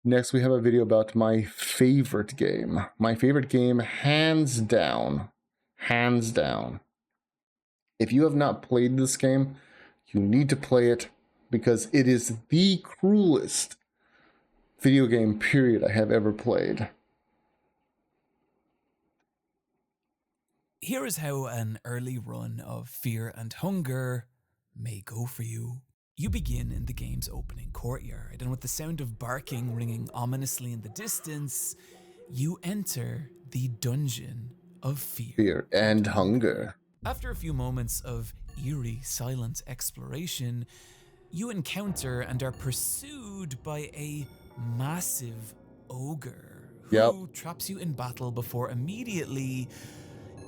Next, we have a video about my favorite game. My favorite game, hands down. Hands down. If you have not played this game, you need to play it because it is the cruelest video game period I have ever played. Here is how an early run of Fear and Hunger may go for you. You begin in the game's opening courtyard, and with the sound of barking ringing ominously in the distance, you enter the dungeon of Fear and Hunger. After a few moments of eerie, silent exploration, you encounter and are pursued by a massive ogre who traps you in battle before immediately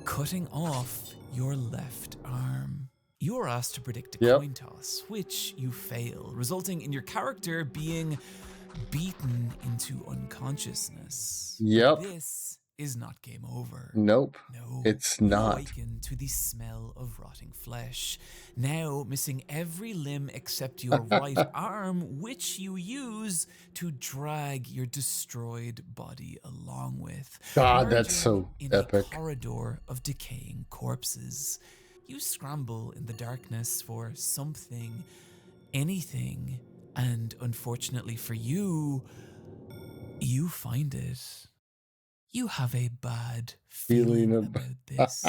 cutting off your left arm. You are asked to predict a coin toss, which you fail, resulting in your character being beaten into unconsciousness. But this is not game over. Nope. No, it's you not. awaken to the smell of rotting flesh, now missing every limb except your right arm, which you use to drag your destroyed body along with. God, that's so epic. A corridor of decaying corpses. You scramble in the darkness for something, anything, and unfortunately for you, you find it. You have a bad feeling about this.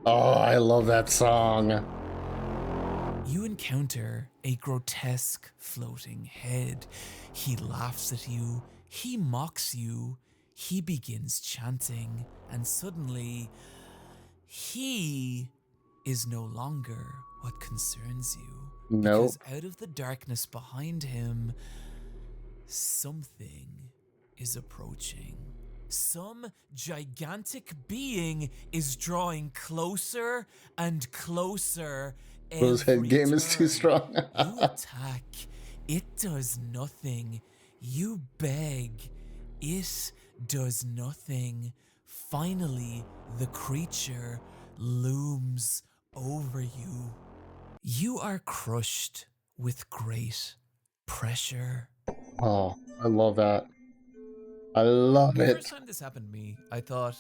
Oh, I love that song. You encounter a grotesque floating head. He laughs at you, he mocks you, he begins chanting, and suddenly, he is no longer what concerns you. Because out of the darkness behind him, something is approaching. Some gigantic being is drawing closer and closer. Bro's head game is too strong. You attack. It does nothing. You beg. It does nothing. Finally, the creature looms over you. You are crushed with great pressure. Oh, I love that. I love it. The first time this happened to me, I thought,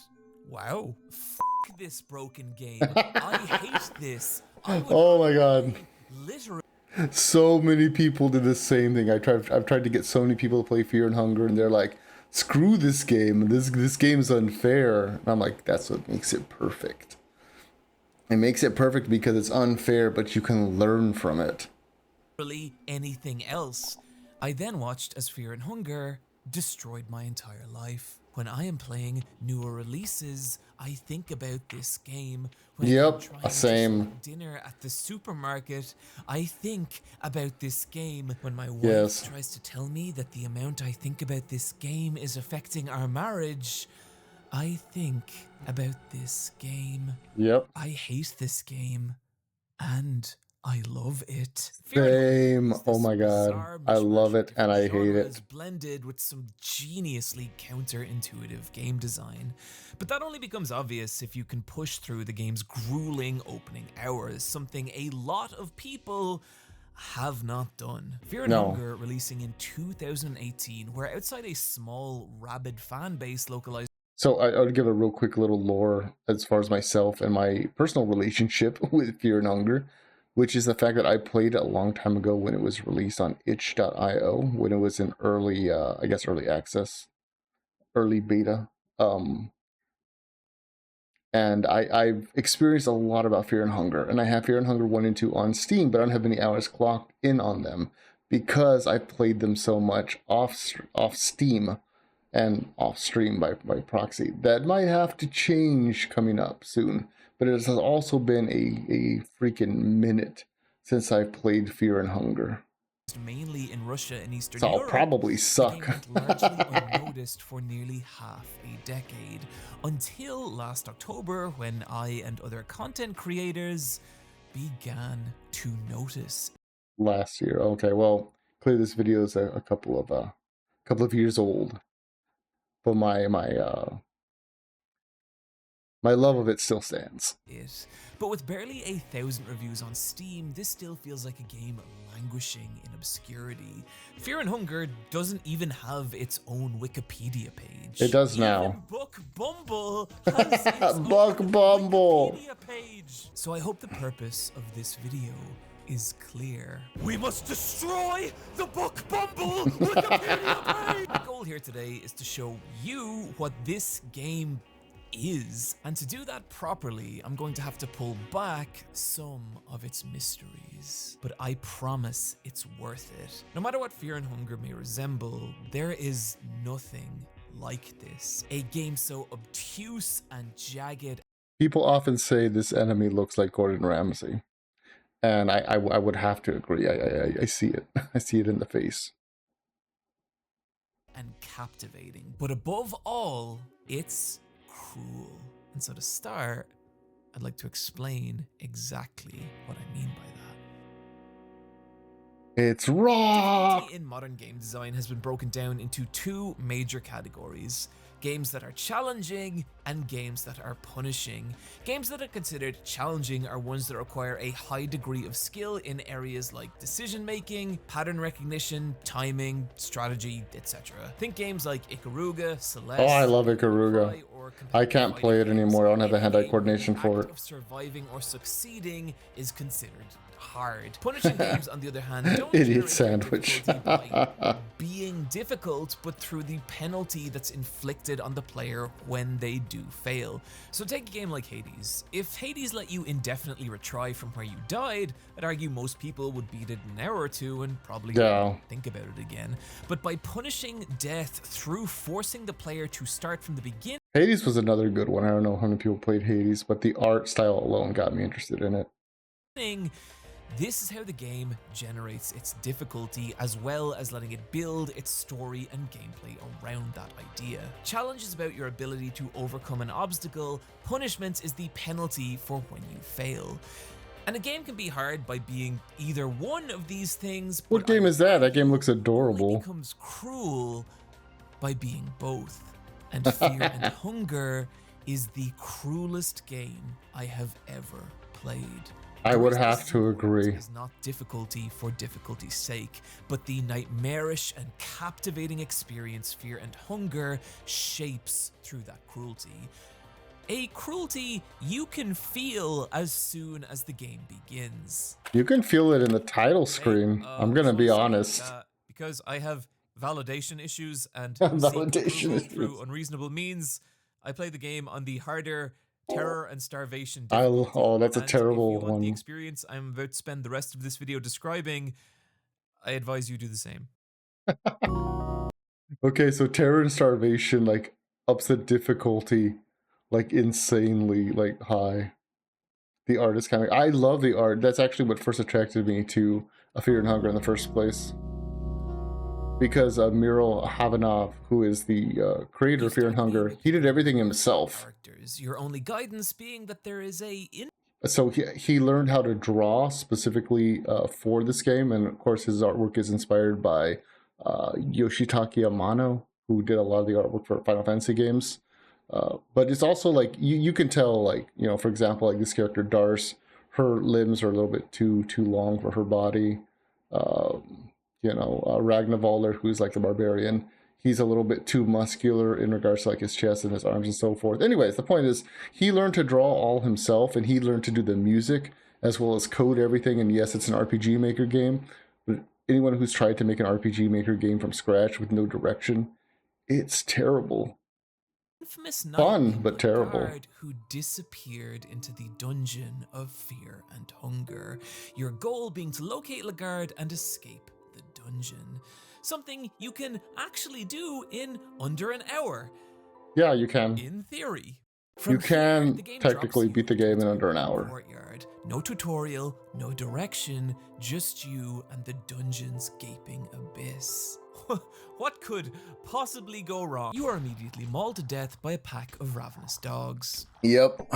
wow, f this broken game. I hate this. Oh my god. Literally. So many people did the same thing. I've tried to get so many people to play Fear and Hunger, and they're like, screw this game. This game's unfair. And I'm like, that's what makes it perfect. It makes it perfect because it's unfair, but you can learn from it. Really anything else. I then watched as Fear and Hunger destroyed my entire life. When I am playing newer releases, I think about this game. When I'm trying same. To dinner at the supermarket, I think about this game. When my wife tries to tell me that the amount I think about this game is affecting our marriage, I think about this game. I hate this game, and I love it. Same. Oh my god. I love it and I hate it. Blended with some geniusly counterintuitive game design. But that only becomes obvious if you can push through the game's grueling opening hours, something a lot of people have not done. Fear and Hunger releasing in 2018, where outside a small, rabid fan base localized. So I would give a real quick little lore as far as myself and my personal relationship with Fear and Hunger, which is the fact that I played it a long time ago when it was released on itch.io, when it was in early, I guess early access, early beta. And I've experienced a lot about Fear and Hunger, and I have Fear and Hunger 1 and 2 on Steam, but I don't have any hours clocked in on them because I played them so much off Steam and off stream by proxy. That might have to change coming up soon. But it has also been a freaking minute since I played Fear and Hunger. Mainly in Russia and Eastern Europe. So I'll probably suck. Largely unnoticed for nearly half a decade, until last October when I and other content creators began to notice. Last year, okay. Well, clearly this video is a couple of years old, but my love of it still stands. But with barely 1,000 reviews on Steam, this still feels like a game languishing in obscurity. Fear and Hunger doesn't even have its own Wikipedia page. It does Even now. Buck Bumble has its Buck own Bumble. Wikipedia page. So I hope the purpose of this video is clear. We must destroy the Buck Bumble Wikipedia page! The goal here today is to show you what this game is, and to do that properly, I'm going to have to pull back some of its mysteries. But I promise it's worth it. No matter what Fear and Hunger may resemble, there is nothing like this. A game so obtuse and jagged. People often say this enemy looks like Gordon Ramsay. And I would have to agree. I see it. I see it in the face. And captivating. But above all, it's cruel. And so to start, I'd like to explain exactly what I mean by that. It's raw! Difficulty in modern game design has been broken down into two major categories. Games that are challenging and games that are punishing. Games that are considered challenging are ones that require a high degree of skill in areas like decision making, pattern recognition, timing, strategy, etc. Think games like Ikaruga, Celeste. Oh, I love Ikaruga. I can't play it anymore. I don't have the hand-eye coordination for it. Of surviving or succeeding is considered hard. Punishing games, on the other hand, don't Idiot generate sandwich. difficulty by being difficult, but through the penalty that's inflicted on the player when they do fail. So take a game like Hades. If Hades let you indefinitely retry from where you died, I'd argue most people would beat it in an hour or two and probably think about it again. But by punishing death through forcing the player to start from the beginning. Hades was another good one. I don't know how many people played Hades, but the art style alone got me interested in it. This is how the game generates its difficulty, as well as letting it build its story and gameplay around that idea. Challenge is about your ability to overcome an obstacle. Punishment is the penalty for when you fail. And a game can be hard by being either one of these things. What game is that? That game looks adorable. It becomes cruel by being both. And Fear and Hunger is the cruelest game I have ever played. I would have to agree. It's not difficulty for difficulty's sake, but the nightmarish and captivating experience Fear and Hunger shapes through that cruelty. A cruelty you can feel as soon as the game begins. You can feel it in the title screen. I'm gonna be honest. Because I have validation issues and validation issues through unreasonable means, I play the game on the harder terror and starvation. Oh, that's a terrible if you want one. The experience I'm about to spend the rest of this video describing, I advise you do the same. Okay, so terror and starvation like ups the difficulty like insanely like high. The art is kind of, I love the art. That's actually what first attracted me to A Fear and Hunger in the first place. Because Miro Havanov, who is the creator of Fear and Hunger, he did everything himself. Your only guidance being that there is So he learned how to draw specifically for this game, and of course his artwork is inspired by Yoshitaka Amano, who did a lot of the artwork for Final Fantasy games. But it's also like you can tell, like, you know, for example, like this character Darce, her limbs are a little bit too long for her body. You know, Ragnarvalder, who's like the barbarian, he's a little bit too muscular in regards to like his chest and his arms and so forth. Anyways, the point is he learned to draw all himself, and he learned to do the music as well as code everything. And yes, it's an RPG Maker game, but anyone who's tried to make an RPG Maker game from scratch with no direction, it's terrible. Infamous Fun, but terrible. Who disappeared into the dungeon of Fear and Hunger. Your goal being to locate Lagarde and escape the dungeon. Something you can actually do in under an hour. Yeah, you can. In theory. You can technically beat the game in under an hour. Courtyard. No tutorial, no direction, just you and the dungeon's gaping abyss. What could possibly go wrong? You are immediately mauled to death by a pack of ravenous dogs. Yep.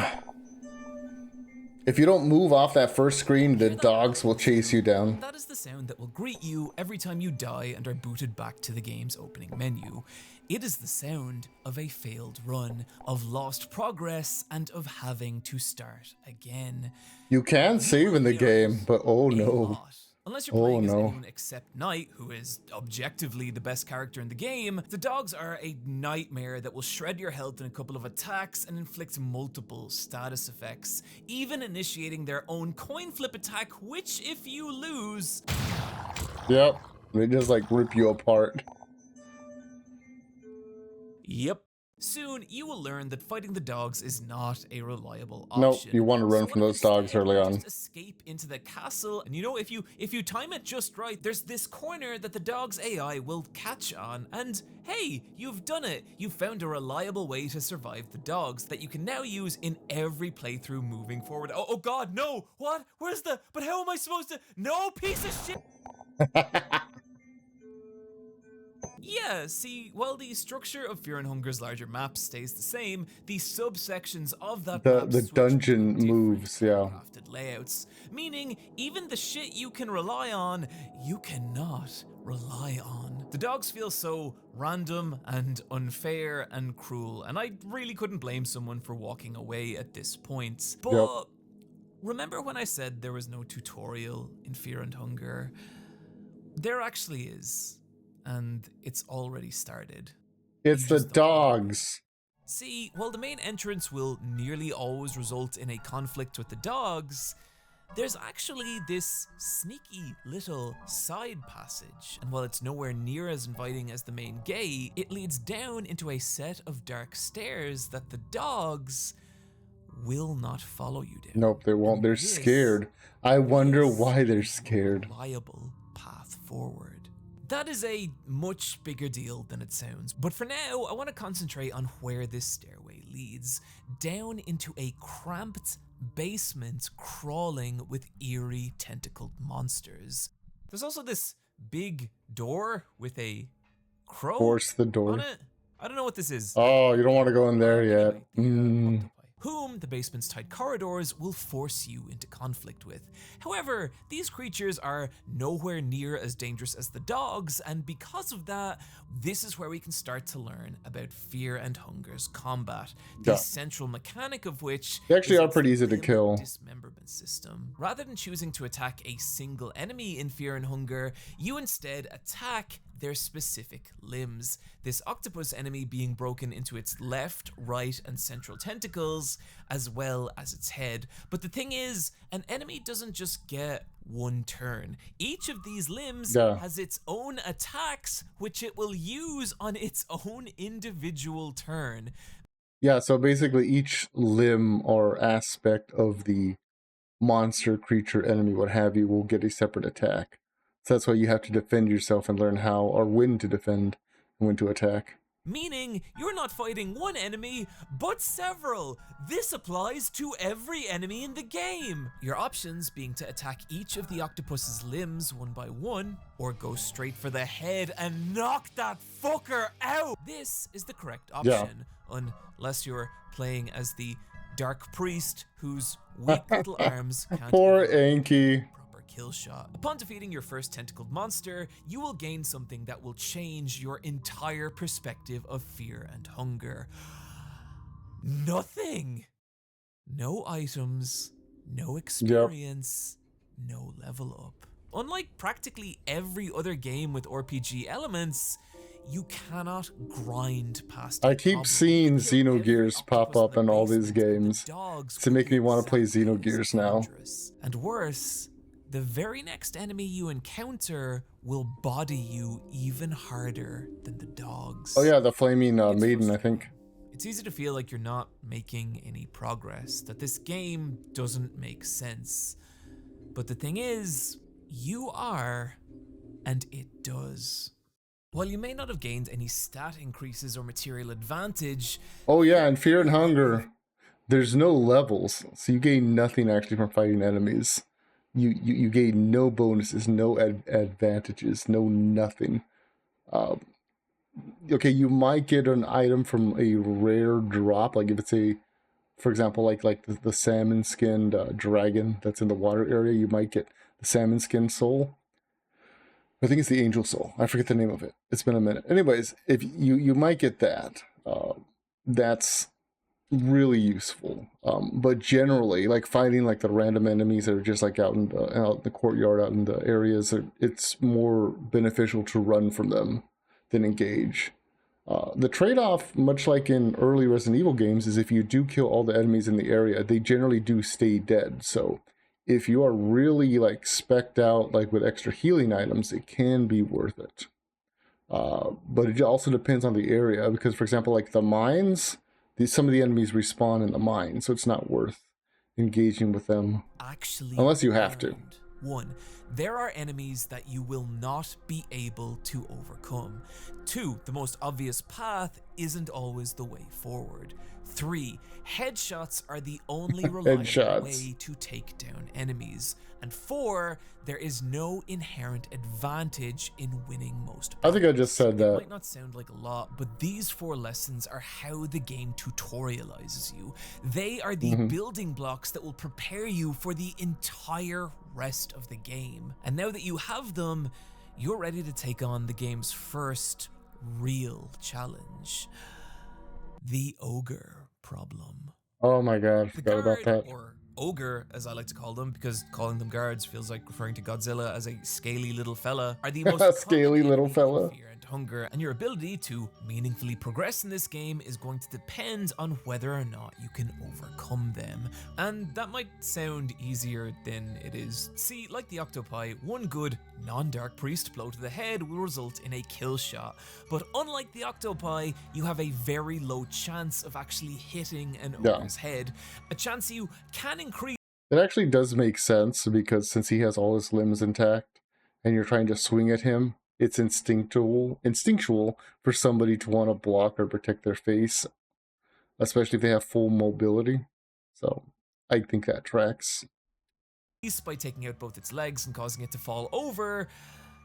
If you don't move off that first screen, the dogs will chase you down. That is the sound that will greet you every time you die and are booted back to the game's opening menu. It is the sound of a failed run, of lost progress, and of having to start again. You can save in the game, but oh no. Unless you're Oh playing as no. anyone except Knight, who is objectively the best character in the game, the dogs are a nightmare that will shred your health in a couple of attacks and inflict multiple status effects, even initiating their own coin flip attack, which if you lose... Yep. They just like rip you apart. Yep. Soon, you will learn that fighting the dogs is not a reliable Nope, option. you want to run So from what if those dogs instead early you on. just escape into the castle, and you know, if you time it just right, there's this corner that the dog's AI will catch on, and hey, you've done it. You've found a reliable way to survive the dogs that you can now use in every playthrough moving forward. Oh god, no! What? Where's the... But how am I supposed to... No, piece of shit! Yeah, see, while the structure of Fear and Hunger's larger map stays the same, the subsections of that map the switch dungeon between moves, different yeah. crafted layouts, meaning even the shit you can rely on, you cannot rely on. The dogs feel so random and unfair and cruel, and I really couldn't blame someone for walking away at this point. But Yep. remember when I said there was no tutorial in Fear and Hunger? There actually is. And it's already started. It's the dogs. See, while the main entrance will nearly always result in a conflict with the dogs, there's actually this sneaky little side passage, and while it's nowhere near as inviting as the main gate, it leads down into a set of dark stairs that the dogs will not follow you down. Nope, they won't. They're scared. I wonder why they're scared. Reliable path forward. That is a much bigger deal than it sounds, but for now, I want to concentrate on where this stairway leads, down into a cramped basement crawling with eerie tentacled monsters. There's also this big door with a crow Force the door. on it. I don't know what this is. Oh, you don't want to go in there yet. Anyway, whom the basement's tight corridors will force you into conflict with. However, these creatures are nowhere near as dangerous as the dogs, and because of that, this is where we can start to learn about Fear and Hunger's combat, the central mechanic of which they actually are pretty easy to kill. Dismemberment system. Rather than choosing to attack a single enemy in Fear and Hunger, you instead attack their specific limbs. This octopus enemy being broken into its left, right, and central tentacles, as well as its head. But the thing is, an enemy doesn't just get one turn. Each of these limbs has its own attacks, which it will use on its own individual turn. Yeah, so basically each limb or aspect of the monster, creature, enemy, what have you, will get a separate attack. So that's why you have to defend yourself and learn how or when to defend and when to attack. Meaning, you're not fighting one enemy, but several. This applies to every enemy in the game. Your options being to attack each of the octopus's limbs one by one, or go straight for the head and knock that fucker out. This is the correct option, unless you're playing as the Dark Priest, whose weak little arms can't... Poor Anki. Kill shot. Upon defeating your first tentacled monster, you will gain something that will change your entire perspective of Fear and Hunger. Nothing! No items, no experience, no level up. Unlike practically every other game with RPG elements, you cannot grind past. I keep seeing Xenogears pop up in all these games to make me want to play Xenogears now. And worse, the very next enemy you encounter will body you even harder than the dogs. Oh yeah, the flaming maiden, I think. It's easy to feel like you're not making any progress, that this game doesn't make sense. But the thing is, you are, and it does. While you may not have gained any stat increases or material advantage... Oh yeah, in Fear and Hunger, there's no levels, so you gain nothing actually from fighting enemies. You gain no bonuses, no advantages, no nothing. Okay, you might get an item from a rare drop, like if it's a, for example, like the salmon skinned dragon that's in the water area, you might get the salmon skinned soul. I think it's the angel soul. I forget the name of it. It's been a minute. Anyways, if you might get that. That's really useful. But generally, like fighting like the random enemies that are just like out in the courtyard, out in the areas, it's more beneficial to run from them than engage. The trade-off, much like in early Resident Evil games, is if you do kill all the enemies in the area, they generally do stay dead. So if you are really like spec'd out, like with extra healing items, it can be worth it. But it also depends on the area, because for example, like the mines, some of the enemies respawn in the mine, so it's not worth engaging with them Actually, unless you have to. 1. There are enemies that you will not be able to overcome. 2. The most obvious path isn't always the way forward. 3. Headshots are the only reliable way to take down enemies. And 4. There is no inherent advantage in winning most battles. I think I just said that. It might not sound like a lot, but these 4 lessons are how the game tutorializes you. They are the building blocks that will prepare you for the entire rest of the game. And now that you have them, you're ready to take on the game's first real challenge. The ogre problem. Oh my god, I forgot about that. Or ogre, as I like to call them, because calling them guards feels like referring to Godzilla as a scaly little fella, are the most scaly little fella. Fear and hunger, and your ability to meaningfully progress in this game is going to depend on whether or not you can overcome them. And that might sound easier than it is. See, like the octopi, one good non-dark priest blow to the head will result in a kill shot, but unlike the octopi, you have a very low chance of actually hitting an ogre's head, a chance you can increase. It actually does make sense, because since he has all his limbs intact and you're trying to swing at him, it's instinctual for somebody to want to block or protect their face, especially if they have full mobility. So I think that tracks. By taking out both its legs and causing it to fall over,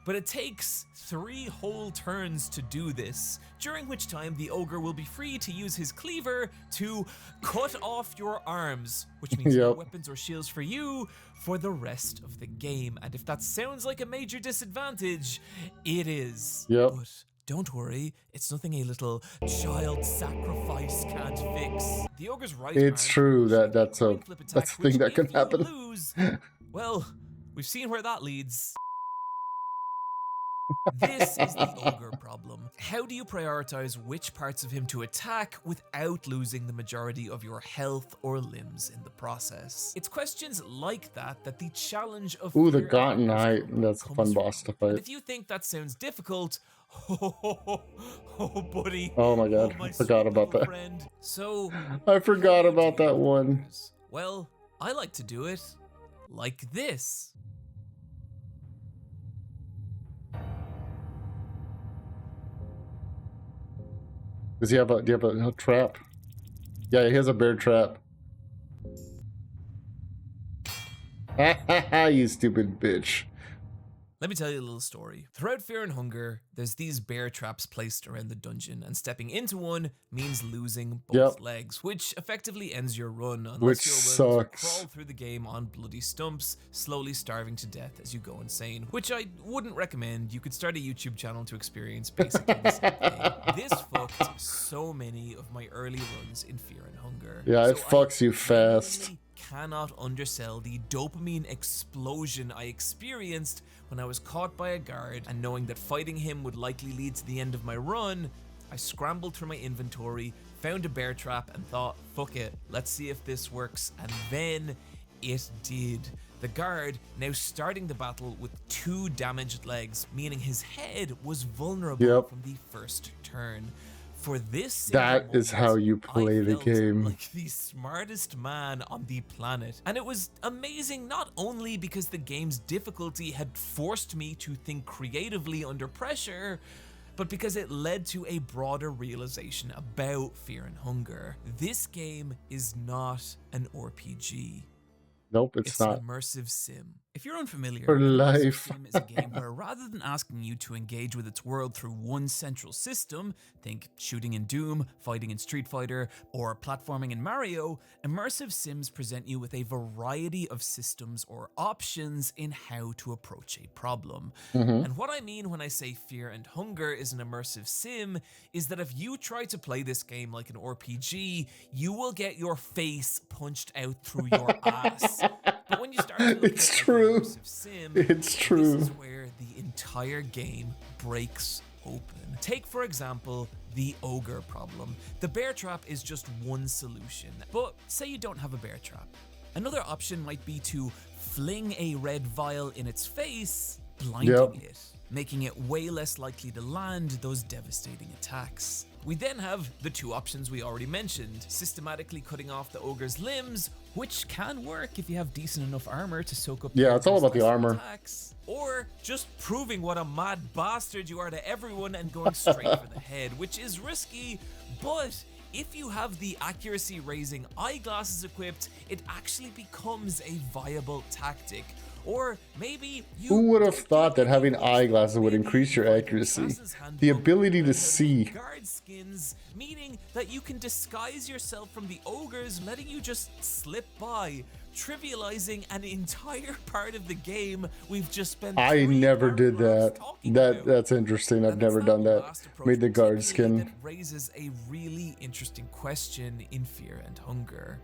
but it takes 3 whole turns to do this, during which time the ogre will be free to use his cleaver to cut off your arms, which means no weapons or shields for you for the rest of the game. And if that sounds like a major disadvantage, it is. Yep. But don't worry, it's nothing a little child sacrifice can't fix. The ogre's right It's true that's a thing that can happen. Lose, well, we've seen where that leads. This is the ogre problem. How do you prioritize which parts of him to attack without losing the majority of your health or limbs in the process? It's questions like that that the challenge of the Gotten Eye, that's a fun boss to fight. And if you think that sounds difficult, oh buddy. Oh my god, I forgot about that. Friend. So I forgot about that one. Well, I like to do it like this. Do you have a trap? Yeah, he has a bear trap. Ha ha ha, you stupid bitch. Let me tell you a little story. Throughout Fear and Hunger, there's these bear traps placed around the dungeon, and stepping into one means losing both legs, which effectively ends your run unless you're willing to crawl through the game on bloody stumps, slowly starving to death as you go insane, which I wouldn't recommend. You could start a YouTube channel to experience basically the same thing. This fucked so many of my early runs in Fear and Hunger. Yeah, it fucks you fast. Cannot undersell the dopamine explosion I experienced when I was caught by a guard, and knowing that fighting him would likely lead to the end of my run, I scrambled through my inventory, found a bear trap, and thought, fuck it, let's see if this works. And then it did. The guard, now starting the battle with 2 damaged legs, meaning his head was vulnerable from the first turn. For this, that is how you play the game. Like the smartest man on the planet. And it was amazing, not only because the game's difficulty had forced me to think creatively under pressure, but because it led to a broader realization about Fear and Hunger. This game is not an RPG. Nope, it's not. An immersive sim. If you're unfamiliar, For an immersive life. sim is a game where rather than asking you to engage with its world through one central system, think shooting in Doom, fighting in Street Fighter, or platforming in Mario, immersive sims present you with a variety of systems or options in how to approach a problem. Mm-hmm. And what I mean when I say Fear and Hunger is an immersive sim is that if you try to play this game like an RPG, you will get your face punched out through your ass. But when you start to look at It's it like true. an immersive sim, It's true. this is where the entire game breaks open. Take, for example, the ogre problem. The bear trap is just one solution, but say you don't have a bear trap. Another option might be to fling a red vial in its face, blinding it, making it way less likely to land those devastating attacks. We then have the two options we already mentioned, systematically cutting off the ogre's limbs, which can work if you have decent enough armor to soak up Yeah, it's all about the armor. attacks, or just proving what a mad bastard you are to everyone and going straight for the head, which is risky, but if you have the accuracy raising eyeglasses equipped, it actually becomes a viable tactic. Or maybe you... Who would have thought that having eyeglasses would increase your accuracy? The ability to see. Guard skins, meaning that you can disguise yourself from the ogres, letting you just slip by, trivializing an entire part of the game we've just spent I 3 never did paragraphs that. talking about. That's interesting. I've And never that's done not the that. last approach Made the guard particularly skin. that raises a really interesting question in Fear and Hunger.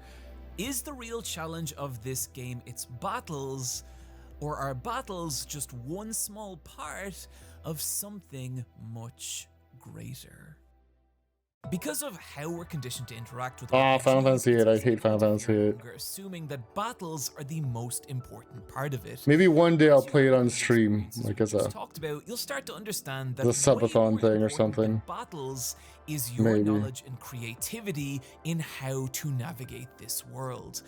Is the real challenge of this game its battles, or are battles just one small part of something much greater? Because of how we're conditioned to interact with Final Fantasy VIII. I hate Final Fantasy VIII. we're assuming that battles are the most important part of it. Maybe one day I'll play it on stream, like as a talked about, you'll start to understand that the way subathon more thing or important than something. battles is your Maybe. knowledge and creativity in how to navigate this world.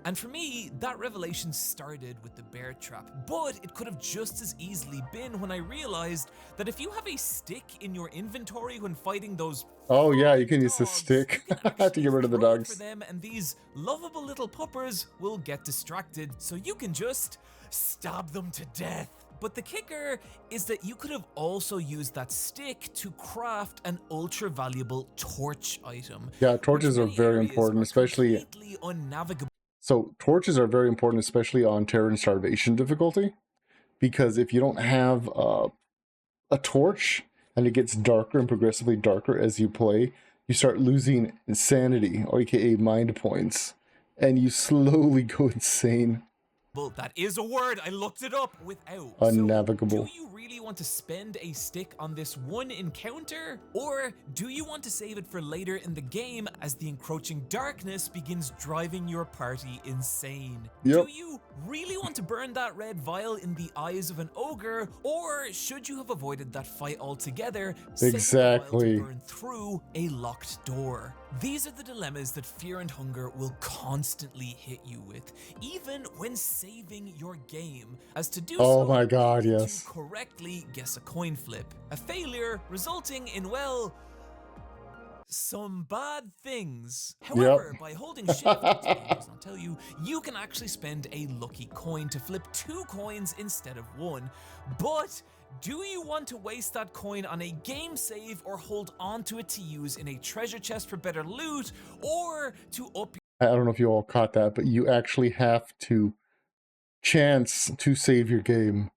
And for me, that revelation started with the bear trap, but it could have just as easily been when I realized that if you have a stick in your inventory when fighting those Oh yeah, you can use the dogs, stick you can to actually get rid of the throw it dogs. for them, and these lovable little puppers will get distracted, so you can just stab them to death. But the kicker is that you could have also used that stick to craft an ultra valuable torch item. Yeah, torches are very important, especially. Completely unnavigable. So torches are very important, especially on Terror and Starvation difficulty, because if you don't have a torch and it gets darker and progressively darker as you play, you start losing insanity, or aka mind points, and you slowly go insane. That is a word. I looked it up without. Unnavigable. So, do you really want to spend a stick on this one encounter? Or do you want to save it for later in the game as the encroaching darkness begins driving your party insane? Yep. Do you really want to burn that red vial in the eyes of an ogre? Or should you have avoided that fight altogether, saving the Exactly. vial to burn through a locked door? These are the dilemmas that Fear and Hunger will constantly hit you with, even when saving your game, as to do Oh so, my god, you need yes. to correctly guess a coin flip. A failure resulting in, well, some bad things. However, by holding shift, which the game does not tell you, you can actually spend a lucky coin to flip 2 coins instead of 1. But do you want to waste that coin on a game save, or hold on to it to use in a treasure chest for better loot, or to up I don't know if you all caught that, but you actually have to chance to save your game.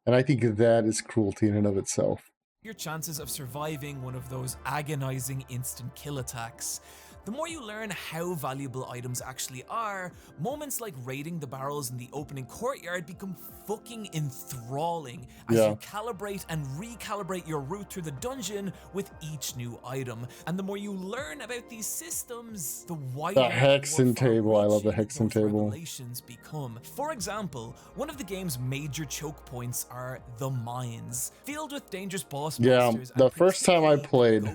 And I think that is cruelty in and of itself. your chances of surviving one of those agonizing instant kill attacks? The more you learn how valuable items actually are, moments like raiding the barrels in the opening courtyard become fucking enthralling as Yeah. you calibrate and recalibrate your route through the dungeon with each new item. And the more you learn about these systems, the wider The hexen and more table, I love the far-reaching hexen those table. revelations become. For example, one of the game's major choke points are the mines, filled with dangerous boss Yeah, monsters. the and first time I particularly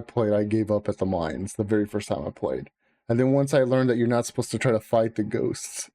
played, I gave up at the mines. The very first time I played. And then once I learned that you're not supposed to try to fight the ghosts,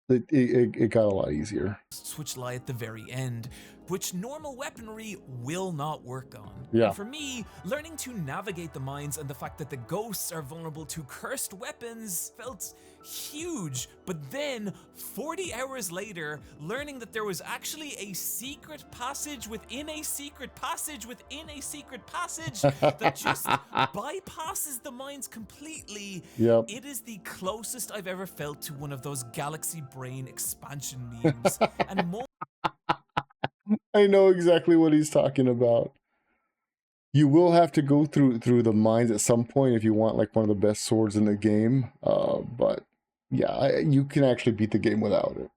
it got a lot easier. which lie at the very end, which normal weaponry will not work on. Yeah. And for me, learning to navigate the mines and the fact that the ghosts are vulnerable to cursed weapons felt huge. But then 40 hours later, learning that there was actually a secret passage within a secret passage within a secret passage that just bypasses the mines completely. Yep. It is the closest I've ever felt to one of those galaxy brain expansion memes. And more I know exactly what he's talking about. You will have to go through the mines at some point if you want like one of the best swords in the game. But yeah, you can actually beat the game without it.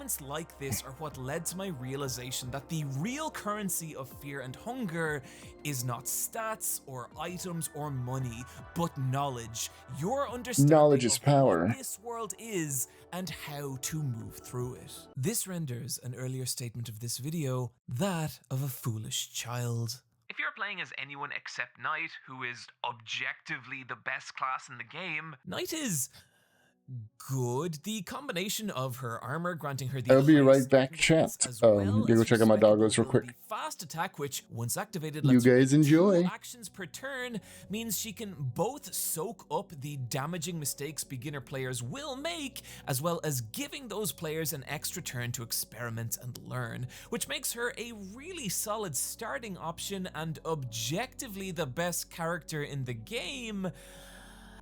moments like this are what led to my realization that the real currency of fear and hunger is not stats or items or money, but knowledge. Your understanding Knowledge is of power. what this world is and how to move through it. This renders an earlier statement of this video that of a foolish child. If you're playing as anyone except Knight, who is objectively the best class in the game, Knight is good. The combination of her armor granting her the I'll be highest right back, starting defense, chat. as well You go as check out my respectable doggos real quick. ability fast attack, which once activated You lets guys her make 2 enjoy. actions per turn, means she can both soak up the damaging mistakes beginner players will make, as well as giving those players an extra turn to experiment and learn, which makes her a really solid starting option and objectively the best character in the game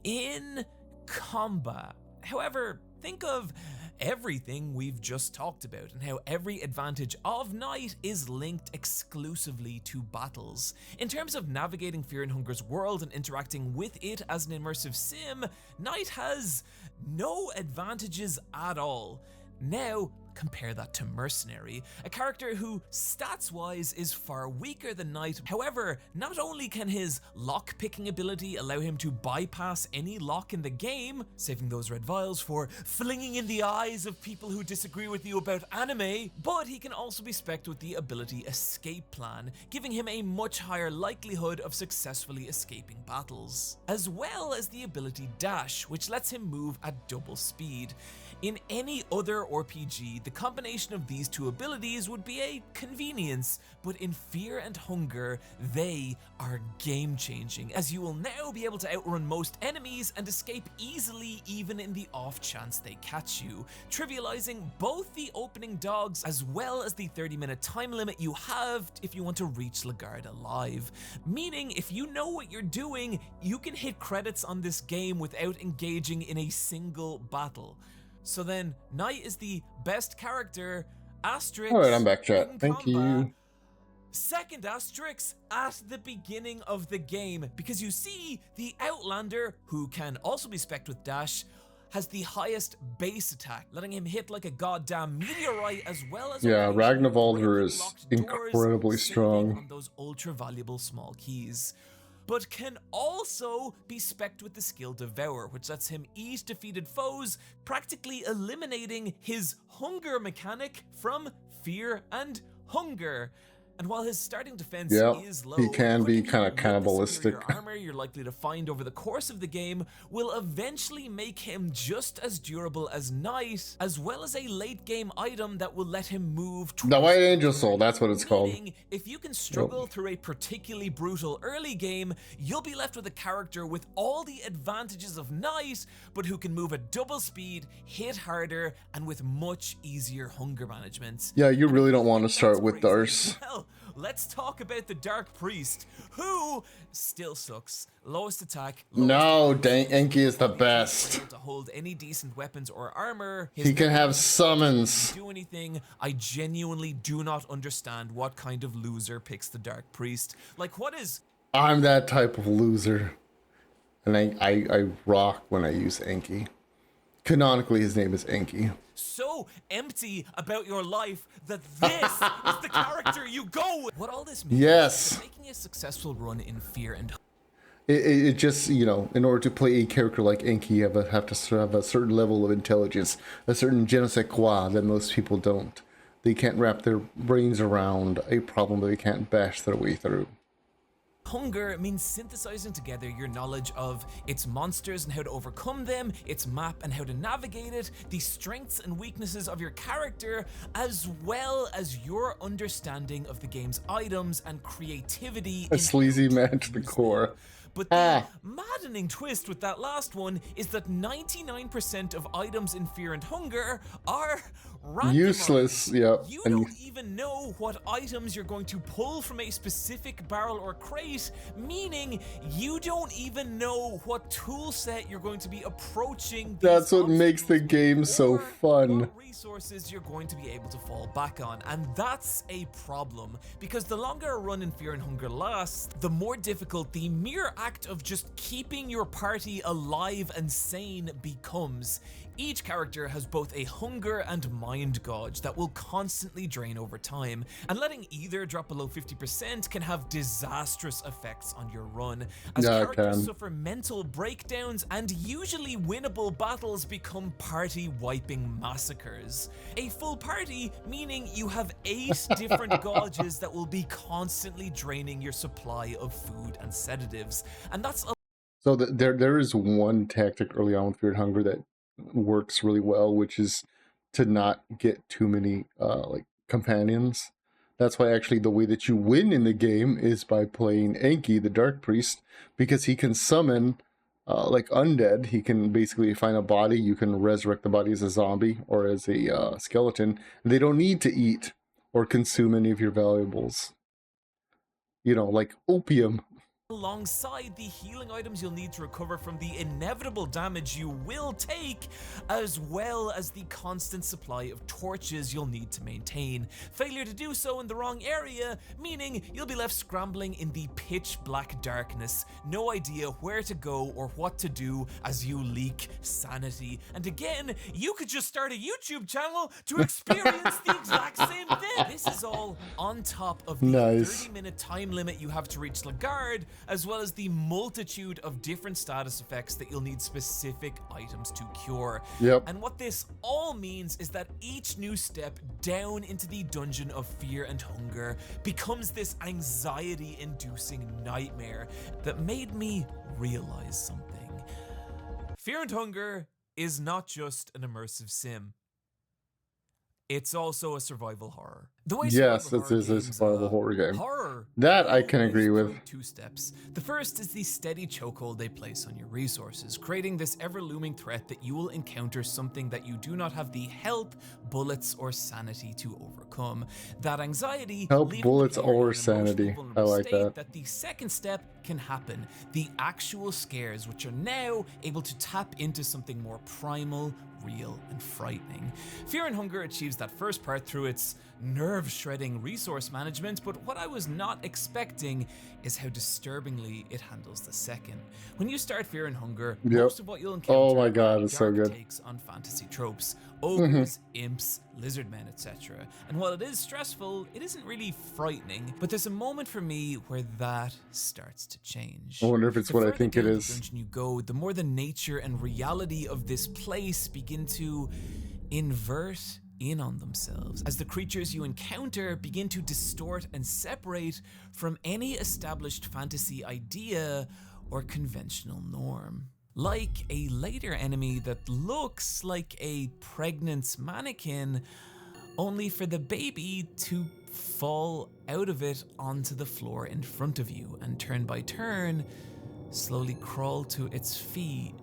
in combat. However, think of everything we've just talked about and how every advantage of Knight is linked exclusively to battles. In terms of navigating Fear and Hunger's world and interacting with it as an immersive sim, Knight has no advantages at all. Now, compare that to Mercenary, a character who, stats-wise, is far weaker than Knight. However, not only can his lock-picking ability allow him to bypass any lock in the game, saving those red vials for flinging in the eyes of people who disagree with you about anime, but he can also be specced with the ability Escape Plan, giving him a much higher likelihood of successfully escaping battles, as well as the ability Dash, which lets him move at double speed. In any other RPG, the combination of these two abilities would be a convenience, but in Fear and Hunger, they are game-changing, as you will now be able to outrun most enemies and escape easily even in the off chance they catch you, trivializing both the opening dogs as well as the 30-minute time limit you have if you want to reach Lagarde alive. Meaning, if you know what you're doing, you can hit credits on this game without engaging in a single battle. So then, Knight is the best character, asterisk. All right, I'm back, chat. in Thank combat. you. Second asterisk at the beginning of the game, because you see, the Outlander, who can also be specced with Dash, has the highest base attack, letting him hit like a goddamn meteorite, as well as Yeah, Ragnarvaldur is locked doors, incredibly saving strong. on those ultra valuable small keys, but can also be specced with the skill Devour, which lets him eat defeated foes, practically eliminating his hunger mechanic from Fear and Hunger. And while his starting defense is low, he can be equipping him kind of with the cannibalistic. superior armor you're likely to find over the course of the game will eventually make him just as durable as Knight, as well as a late game item that will let him move The towards White Angel Soul, that's what it's called. Meaning, if you can struggle through a particularly brutal early game, you'll be left with a character with all the advantages of Knight, but who can move at double speed, hit harder, and with much easier hunger management. Yeah, you really don't want to That's start with crazy. Darce. Well, let's talk about the Dark Priest, who still sucks. Lowest attack. No, Enki is the best. To hold any decent weapons or armor. He can have summons. Do anything. I genuinely do not understand what kind of loser picks the Dark Priest. Like, what is? I'm that type of loser. And I rock when I use Enki. Canonically, his name is Enki. So empty about your life that this is the character you go with. What all this means is making a successful run in Fear and It just, you know, in order to play a character like Enki, you have to have a certain level of intelligence, a certain je ne sais quoi that most people don't. They can't wrap their brains around a problem that they can't bash their way through. Hunger means synthesizing together your knowledge of its monsters and how to overcome them, its map and how to navigate it, the strengths and weaknesses of your character, as well as your understanding of the game's items and creativity. A sleazy man to the core. But the maddening twist with that last one is that 99% of items in Fear and Hunger are randomized. Useless, yep. You don't even know what items you're going to pull from a specific barrel or crate, meaning you don't even know what tool set you're going to be approaching. That's what makes the game so fun. What resources you're going to be able to fall back on, and that's a problem, because the longer a run in Fear and Hunger lasts, the more difficult the mere act of just keeping your party alive and sane becomes. Each character has both a hunger and mind gauge that will constantly drain over time, and letting either drop below 50% can have disastrous effects on your run, as characters suffer mental breakdowns and usually winnable battles become party-wiping massacres. A full party meaning you have 8 different gauges that will be constantly draining your supply of food and sedatives, and that's a So there is one tactic early on with Fear and Hunger that works really well, which is to not get too many like companions. That's why actually the way that you win in the game is by playing Enki, the Dark Priest, because he can summon like undead. He can basically find a body, you can resurrect the body as a zombie or as a skeleton. They don't need to eat or consume any of your valuables. You know, like opium. Alongside the healing items you'll need to recover from the inevitable damage you will take, as well as the constant supply of torches you'll need to maintain. Failure to do so in the wrong area, meaning you'll be left scrambling in the pitch black darkness, no idea where to go or what to do as you leak sanity. And again, you could just start a YouTube channel to experience the exact same thing. This is all on top of the 30-minute time limit you have to reach Lagarde, as well as the multitude of different status effects that you'll need specific items to cure. And what this all means is that each new step down into the dungeon of Fear and Hunger becomes this anxiety-inducing nightmare that made me realize something. Fear and Hunger is not just an immersive sim. It's also a survival horror. Yes, this is a survival horror game. That I can agree with. 2 steps. The first is the steady chokehold they place on your resources, creating this ever-looming threat that you will encounter something that you do not have the health, bullets, or sanity to overcome. That anxiety, health, bullets, or sanity. I like that. That the second step can happen. The actual scares, which are now able to tap into something more primal, real, and frightening. Fear and Hunger achieves that first part through its nerve-shredding resource management, but what I was not expecting is how disturbingly it handles the second. When you start Fear and Hunger, most of what you'll encounter oh my god, it's so good. Takes on fantasy tropes, ogres, imps, lizard men, etc. And while it is stressful, it isn't really frightening, but there's a moment for me where that starts to change. I wonder if it's what I think it is. The dungeon you go, the more the nature and reality of this place begin to invert in on themselves, as the creatures you encounter begin to distort and separate from any established fantasy idea or conventional norm. Like a later enemy that looks like a pregnant mannequin, only for the baby to fall out of it onto the floor in front of you, and turn by turn, slowly crawl to its feet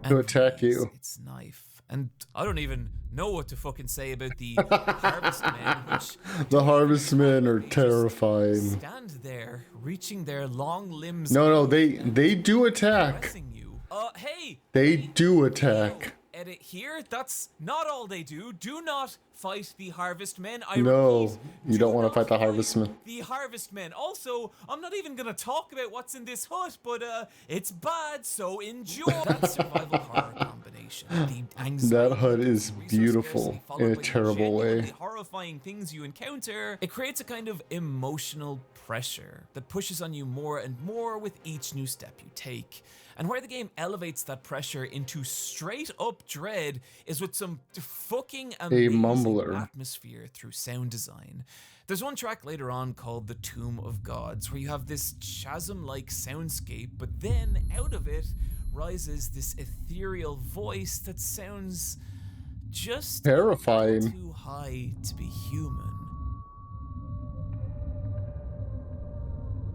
to attack you. Its knife. And I don't even know what to fucking say about the harvestmen, which the harvestmen are terrifying. Stand there, reaching their long limbs. No, they do attack. Hey, they do attack. Edit here. That's not all they do. Do not fight the harvestmen. No, you don't want to fight the harvestmen. The harvestmen. Also, I'm not even gonna talk about what's in this hut, but it's bad, so enjoy. That survival horror combination. The anxiety, that hut is beautiful in a terrible way. Horrifying things you encounter. It creates a kind of emotional pressure that pushes on you more and more with each new step you take. And where the game elevates that pressure into straight up dread is with some fucking amazing atmosphere through sound design. There's one track later on called The Tomb of Gods, where you have this chasm-like soundscape, but then out of it rises this ethereal voice that sounds just terrifying, too high to be human.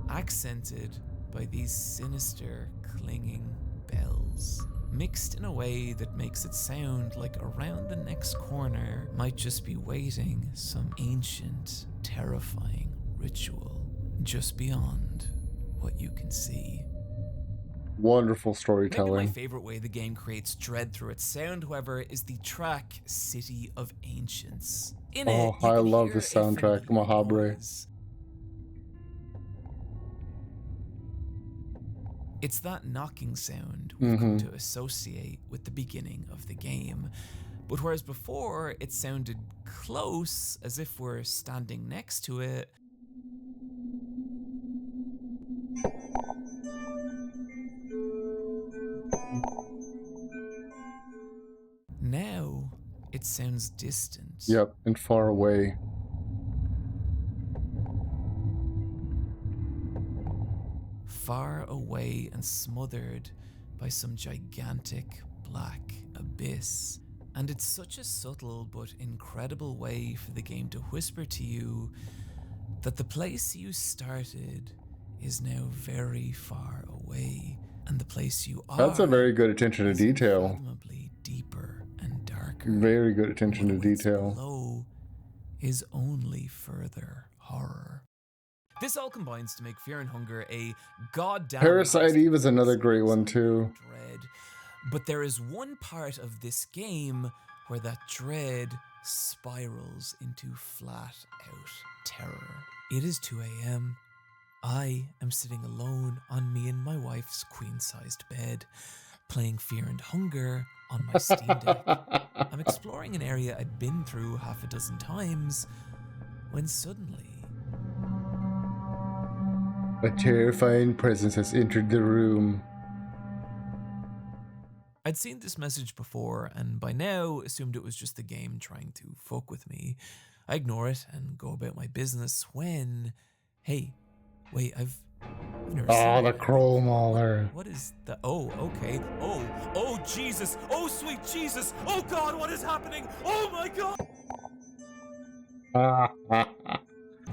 Accented by these sinister, clinging bells, mixed in a way that makes it sound like around the next corner might just be waiting some ancient, terrifying ritual just beyond what you can see. Wonderful Maybe my storytelling. favorite way the game creates dread through its sound, however, is the track City of Ancients. In it, you I can love hear the a soundtrack, familiar Mahabre. noise. It's that knocking sound we've come to associate with the beginning of the game. But whereas before it sounded close, as if we're standing next to it, now it sounds distant. Yep, and far away. Far away and smothered by some gigantic black abyss. And it's such a subtle but incredible way for the game to whisper to you that the place you started is now very far away, and the place you are, That's a very good attention to is detail. unfathomably deeper and darker. Very good attention to What awaits detail. below is only further horror. This all combines to make Fear and Hunger a goddamn Parasite Eve is another masterpiece great one of too. dread. But there is one part of this game where that dread spirals into flat out terror. It is 2 a.m. I am sitting alone on me and my wife's queen-sized bed, playing Fear and Hunger on my Steam Deck. I'm exploring an area I'd been through half a dozen times, when suddenly... A terrifying presence has entered the room. I'd seen this message before, and by now assumed it was just the game trying to fuck with me. I ignore it and go about my business when... Hey, wait, I've never seen Oh, the that. Crow Mauler. What is that? Oh, okay. Oh, Jesus. Oh, sweet Jesus. Oh, God, what is happening? Oh, my God.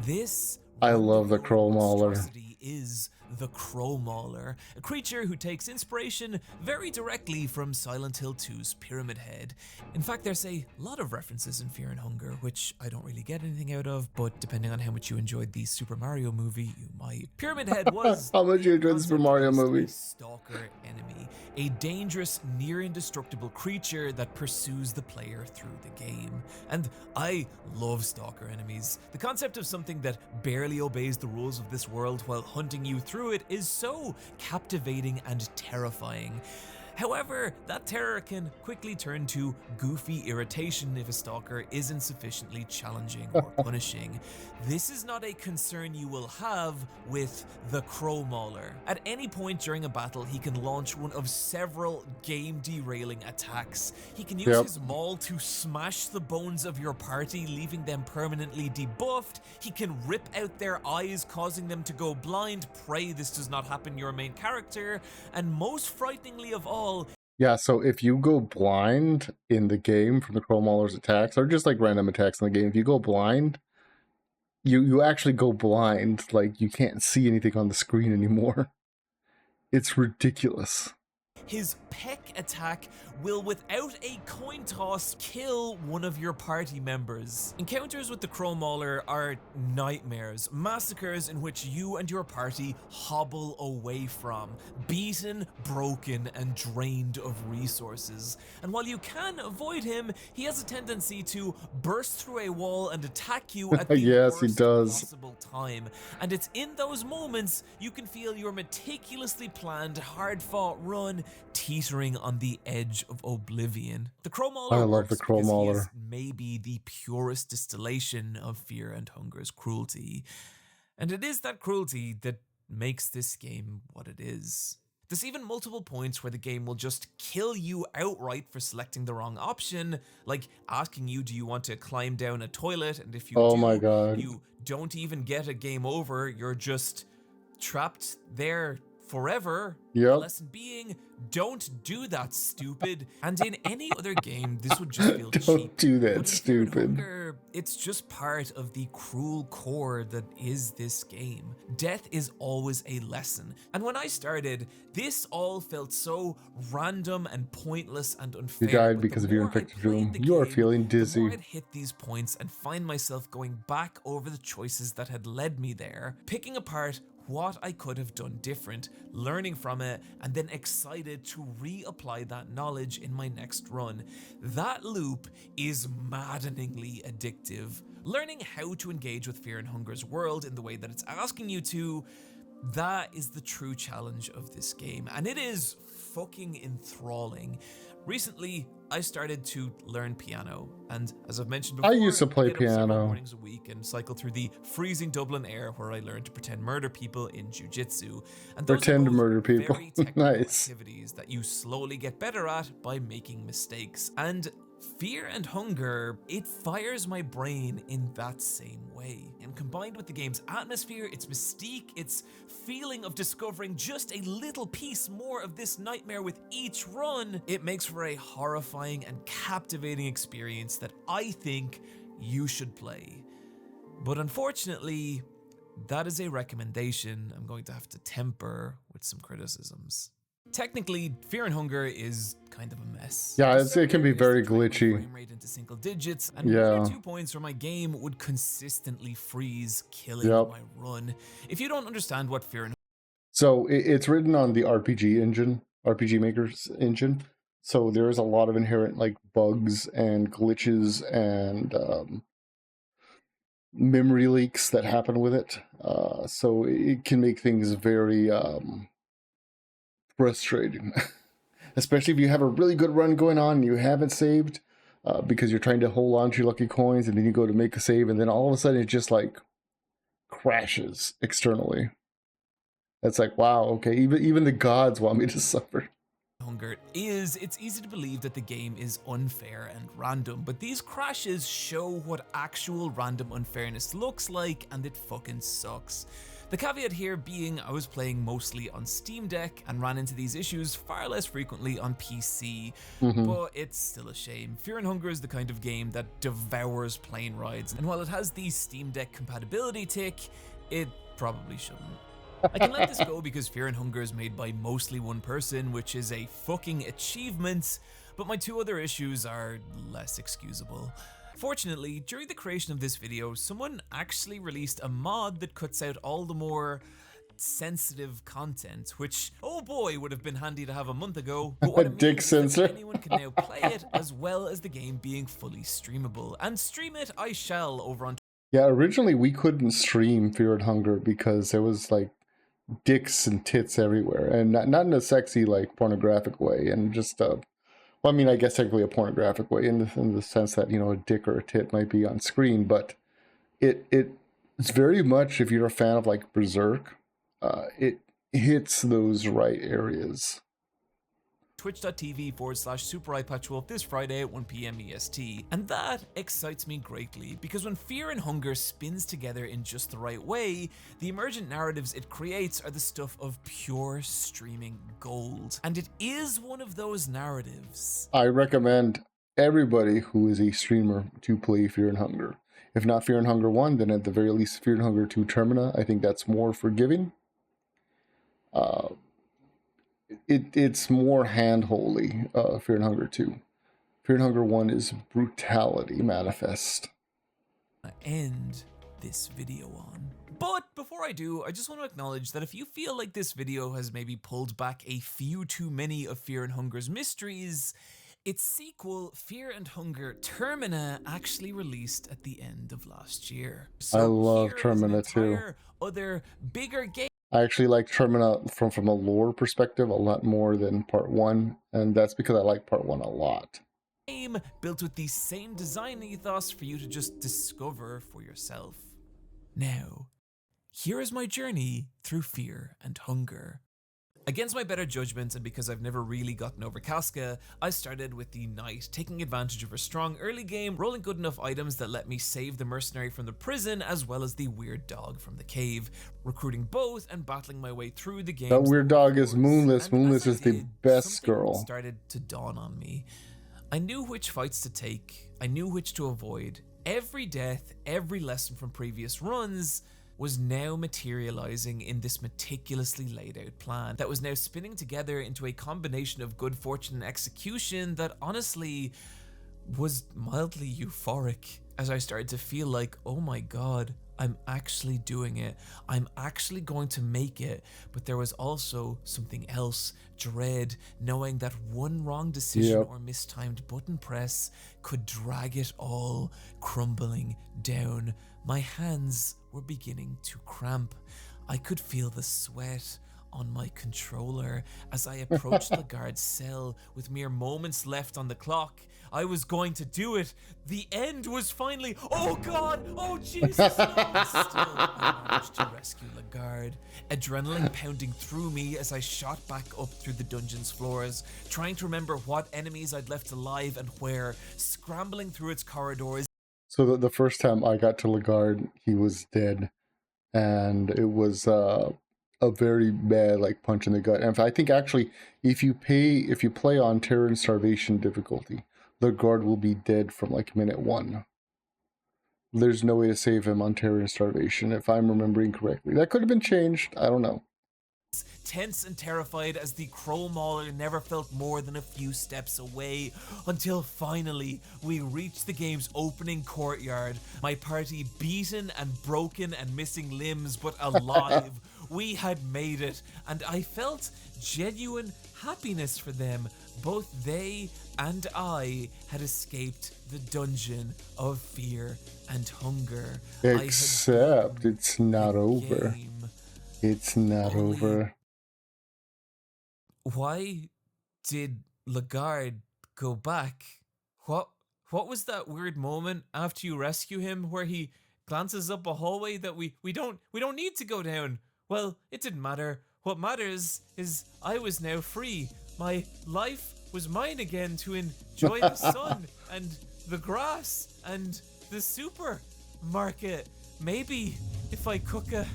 This I love the Crow Mauler. monstrosity is the Crow Mauler, a creature who takes inspiration very directly from Silent Hill 2's Pyramid Head. In fact, there's a lot of references in Fear and Hunger, which I don't really get anything out of, but depending on how much you enjoyed the Super Mario movie, you might. Pyramid Head was... How much you enjoyed the Super Mario movie? A stalker enemy, a dangerous, near indestructible creature that pursues the player through the game. And I love stalker enemies. The concept of something that barely obeys the rules of this world while hunting you through it is so captivating and terrifying. However, that terror can quickly turn to goofy irritation if a stalker isn't sufficiently challenging or punishing. This is not a concern you will have with the Crow Mauler. At any point during a battle, he can launch one of several game-derailing attacks. He can use his maul to smash the bones of your party, leaving them permanently debuffed. He can rip out their eyes, causing them to go blind. Pray this does not happen to your main character. And most frighteningly of all, Yeah, so if you go blind in the game from the Crow Mauler's attacks, or just like random attacks in the game, if you go blind, you actually go blind. Like, you can't see anything on the screen anymore. It's ridiculous. his peck attack will, without a coin toss, kill one of your party members. Encounters with the Crow Mauler are nightmares, massacres in which you and your party hobble away from, beaten, broken, and drained of resources. And while you can avoid him, he has a tendency to burst through a wall and attack you at the Yes, he worst does. possible time. And it's in those moments you can feel your meticulously planned, hard-fought run teetering on the edge of oblivion. The Crow Mauler I love works the Crow because he Mauler. is maybe the purest distillation of Fear and Hunger's cruelty. And it is that cruelty that makes this game what it is. There's even multiple points where the game will just kill you outright for selecting the wrong option, like asking you, do you want to climb down a toilet? And if you Oh do, my God. you don't even get a game over, you're just trapped there forever. The Yep. lesson being, don't do that, stupid. And in any other game, this would just feel cheap. Don't do that, But in Fear and stupid. Hunger, it's just part of the cruel core that is this game. Death is always a lesson. And when I started, this all felt so random and pointless and unfair. You died But because the of your more I infected played room. the You are game, feeling the more dizzy. I'd hit these points and find myself going back over the choices that had led me there, picking apart what I could have done different, learning from it, and then excited to reapply that knowledge in my next run. That loop is maddeningly addictive. Learning how to engage with Fear and Hunger's world in the way that it's asking you to, that is the true challenge of this game, and it is fucking enthralling. Recently, I started to learn piano, and as I've mentioned before, I used to play get up several piano. mornings a week and cycle through the freezing Dublin air where I learned to pretend murder people in jiu-jitsu. And those Pretend are to both murder people. very technical Nice. activities that you slowly get better at by making mistakes. And Fear and Hunger, it fires my brain in that same way. And combined with the game's atmosphere, its mystique, its feeling of discovering just a little piece more of this nightmare with each run, it makes for a horrifying and captivating experience that I think you should play. But unfortunately, that is a recommendation I'm going to have to temper with some criticisms. Technically, Fear and Hunger is kind of a mess. Yeah, The it can be server very used to track my glitchy. frame rate into single digits, and Yeah. 1 or 2 points where my game would consistently freeze, killing Yep. my run. If you don't understand what Fear and So it's written on the RPG engine, RPG Maker's engine. So there's a lot of inherent like bugs and glitches and memory leaks that happen with it. So it can make things very frustrating, especially if you have a really good run going on and you haven't saved because you're trying to hold on to your lucky coins, and then you go to make a save, and then all of a sudden it just like crashes externally. It's like, wow, okay, even the gods want me to suffer. Hunger is, it's easy to believe that the game is unfair and random, but these crashes show what actual random unfairness looks like, and it fucking sucks. The caveat here being I was playing mostly on Steam Deck and ran into these issues far less frequently on PC, but it's still a shame. Fear and Hunger is the kind of game that devours plane rides, and while it has the Steam Deck compatibility tick, it probably shouldn't. I can let this go because Fear and Hunger is made by mostly one person, which is a fucking achievement, but my 2 other issues are less excusable. Fortunately, during the creation of this video, someone actually released a mod that cuts out all the more sensitive content, which, oh boy, would have been handy to have a month ago. But what it Dick means is that sensor. anyone can now play it, as well as the game being fully streamable. And stream it I shall over on Yeah, originally we couldn't stream Fear and Hunger because there was like dicks and tits everywhere, and not in a sexy like pornographic way, and just well, I mean, I guess technically a pornographic way in the sense that, you know, a dick or a tit might be on screen, but it's very much, if you're a fan of like Berserk, it hits those right areas. twitch.tv/SuperEyePatchWolf this Friday at 1 PM EST. And that excites me greatly, because when Fear and Hunger spins together in just the right way, the emergent narratives it creates are the stuff of pure streaming gold. And it is one of those narratives. I recommend everybody who is a streamer to play Fear and Hunger. If not Fear and Hunger 1, then at the very least Fear and Hunger 2 Termina. I think that's more forgiving. It's more hand-holy, Fear and Hunger 2. Fear and Hunger 1 is brutality manifest. End this video on. But before I do, I just want to acknowledge that if you feel like this video has maybe pulled back a few too many of Fear and Hunger's mysteries, its sequel, Fear and Hunger Termina, actually released at the end of last year. So I love here is Termina an too. entire other bigger game I actually like Termina from a lore perspective a lot more than Part 1, and that's because I like Part 1 a lot. built with the same design ethos for you to just discover for yourself. Now, here is my journey through Fear and Hunger. Against my better judgment, and because I've never really gotten over Casca, I started with the Knight, taking advantage of her strong early game, rolling good enough items that let me save the mercenary from the prison as well as the weird dog from the cave, recruiting both and battling my way through the game's That weird dog is Moonless. And Moonless as I is the did, best something girl. started to dawn on me. I knew which fights to take, I knew which to avoid. Every death, every lesson from previous runs was now materializing in this meticulously laid out plan that was now spinning together into a combination of good fortune and execution that honestly was mildly euphoric as I started to feel like, oh my god, I'm actually doing it. I'm actually going to make it. But there was also something else, dread, knowing that one wrong decision or mistimed button press could drag it all crumbling down. My hands were beginning to cramp. I could feel the sweat on my controller as I approached the guard's cell with mere moments left on the clock. I was going to do it. The end was finally. Oh god! Oh Jesus! No! Still, I managed to rescue Lagarde. Adrenaline pounding through me as I shot back up through the dungeon's floors, trying to remember what enemies I'd left alive and where, scrambling through its corridors. So the first time I got to Lagarde, he was dead, and it was a very bad like punch in the gut. And I think actually, if you play on Terror and Starvation difficulty, Lagarde will be dead from like minute 1. There's no way to save him on Terror and Starvation, if I'm remembering correctly. That could have been changed. I don't know. Tense and terrified as the Crow Mauler never felt more than a few steps away, until finally we reached the game's opening courtyard. My party beaten and broken and missing limbs, but alive. We had made it, and I felt genuine happiness for them. Both they and I had escaped the dungeon of fear and hunger. Except it's not over. It's not over. Why did Lagarde go back? What was that weird moment after you rescue him where he glances up a hallway that we don't need to go down? Well, it didn't matter. What matters is I was now free. My life was mine again to enjoy the sun and the grass and the supermarket. Maybe if I cook a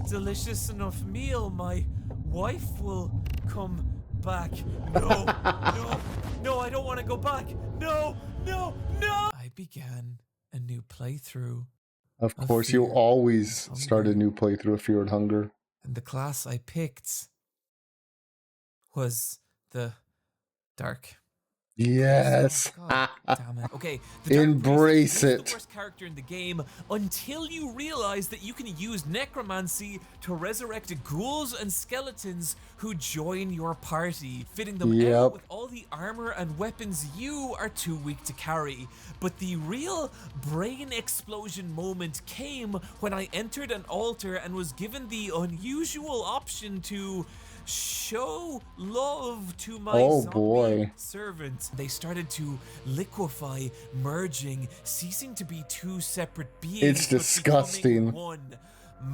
delicious enough meal, my wife will come back. No, I don't want to go back. No. I began a new playthrough. Of course, you'll always start a new playthrough of Fear and Hunger. And the class I picked was the Dark. Yes. God, damn it. Okay, Embrace it. The worst character in the game until you realize that you can use necromancy to resurrect ghouls and skeletons who join your party, fitting them out with all the armor and weapons you are too weak to carry. But the real brain explosion moment came when I entered an altar and was given the unusual option to show love to my zombie servant. They started to liquefy, merging, ceasing to be two separate beings. It's disgusting. One.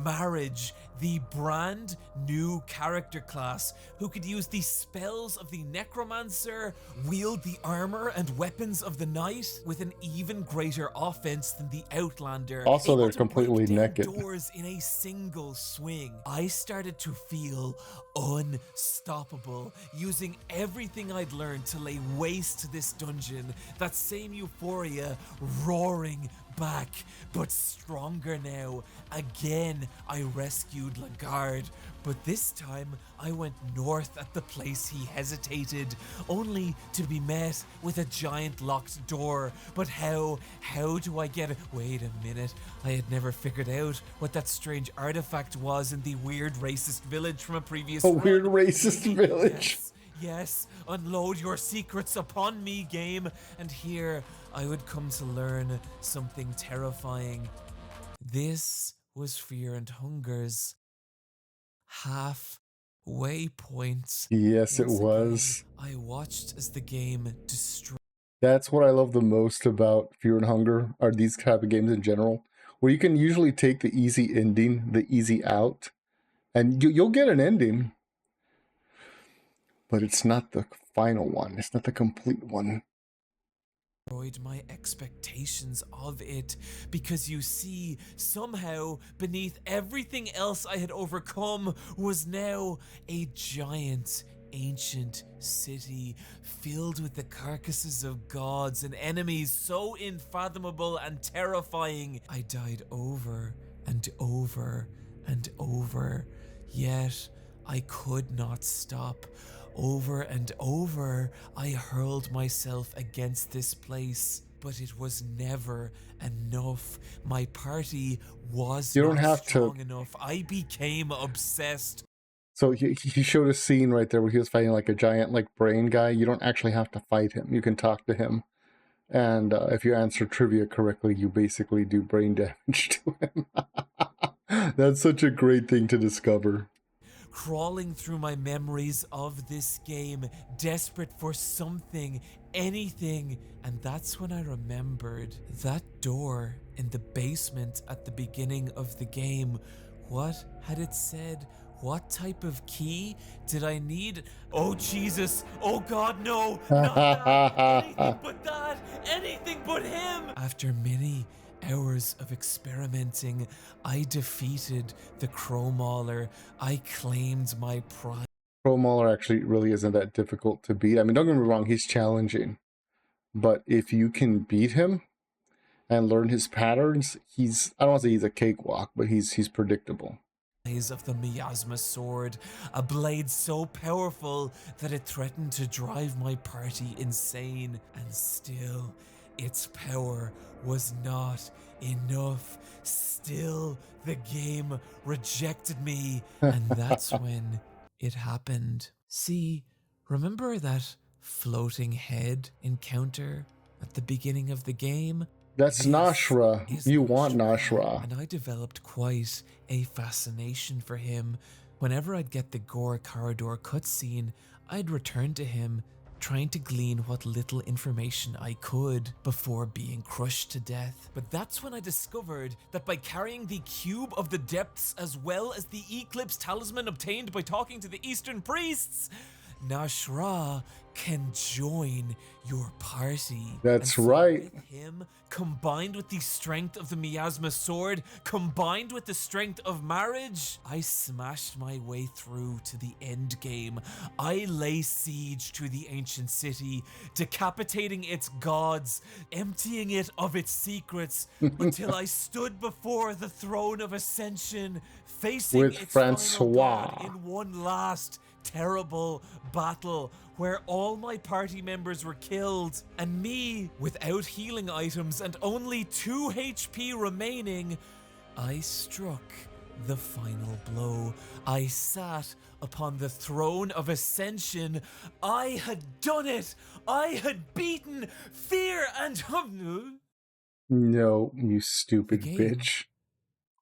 Marriage, the brand new character class who could use the spells of the necromancer, wield the armor and weapons of the knight with an even greater offense than the outlander. Also, they're completely naked. Doors in a single swing. I started to feel unstoppable, using everything I'd learned to lay waste to this dungeon. That same euphoria roaring back, but stronger now. Again, I rescued Lagarde, but this time I went north at the place he hesitated, only to be met with a giant locked door. But how do I get it? Wait a minute, I had never figured out what that strange artifact was in the weird racist village from a previous run. Weird racist village. Yes, unload your secrets upon me, game. And here I would come to learn something terrifying. This was Fear and Hunger's halfway point. Yes, it was. I watched as the game destroyed. That's what I love the most about Fear and Hunger, are these type of games in general, where you can usually take the easy ending, the easy out, and you'll get an ending. but it's not the final one. It's not the complete one. My expectations of it, because you see, somehow beneath everything else I had overcome was now a giant ancient city filled with the carcasses of gods and enemies so unfathomable and terrifying. I died over and over and over, yet I could not stop. Over and over, I hurled myself against this place, but it was never enough. My party was You don't not have strong to. enough. I became obsessed. So he showed a scene right there where he was fighting like a giant like brain guy. You don't actually have to fight him. You can talk to him. And if you answer trivia correctly, you basically do brain damage to him. That's such a great thing to discover. Crawling through my memories of this game, desperate for something, anything, and that's when I remembered that door in the basement at the beginning of the game. What had it said? What type of key did I need? Oh Jesus! Oh God, no! Not that! Anything but that! Anything but him! After many hours of experimenting, I defeated the Crow Mauler. I claimed my pride. Pro Mauler actually really isn't that difficult to beat. I mean, don't get me wrong, he's challenging. But if you can beat him and learn his patterns, I don't want to say he's a cakewalk, but he's predictable. Of the miasma sword, a blade so powerful that it threatened to drive my party insane, and still its power was not enough. Still the game rejected me, and that's when it happened. See, remember that floating head encounter at the beginning of the game? That's Nashra. You want Nashra. And I developed quite a fascination for him. Whenever I'd get the Gore Corridor cutscene, I'd return to him, trying to glean what little information I could before being crushed to death. But that's when I discovered that by carrying the Cube of the Depths as well as the Eclipse Talisman obtained by talking to the Eastern Priests, Nashra can join your party. That's right. With him, combined with the strength of the miasma sword, combined with the strength of marriage, I smashed my way through to the end game. I lay siege to the ancient city, decapitating its gods, emptying it of its secrets, until I stood before the throne of ascension, facing with its Francois final god in one last terrible battle where all my party members were killed, and me, without healing items and only 2 HP remaining, I struck the final blow. I sat upon the throne of ascension. I had done it! I had beaten fear and No, you stupid bitch.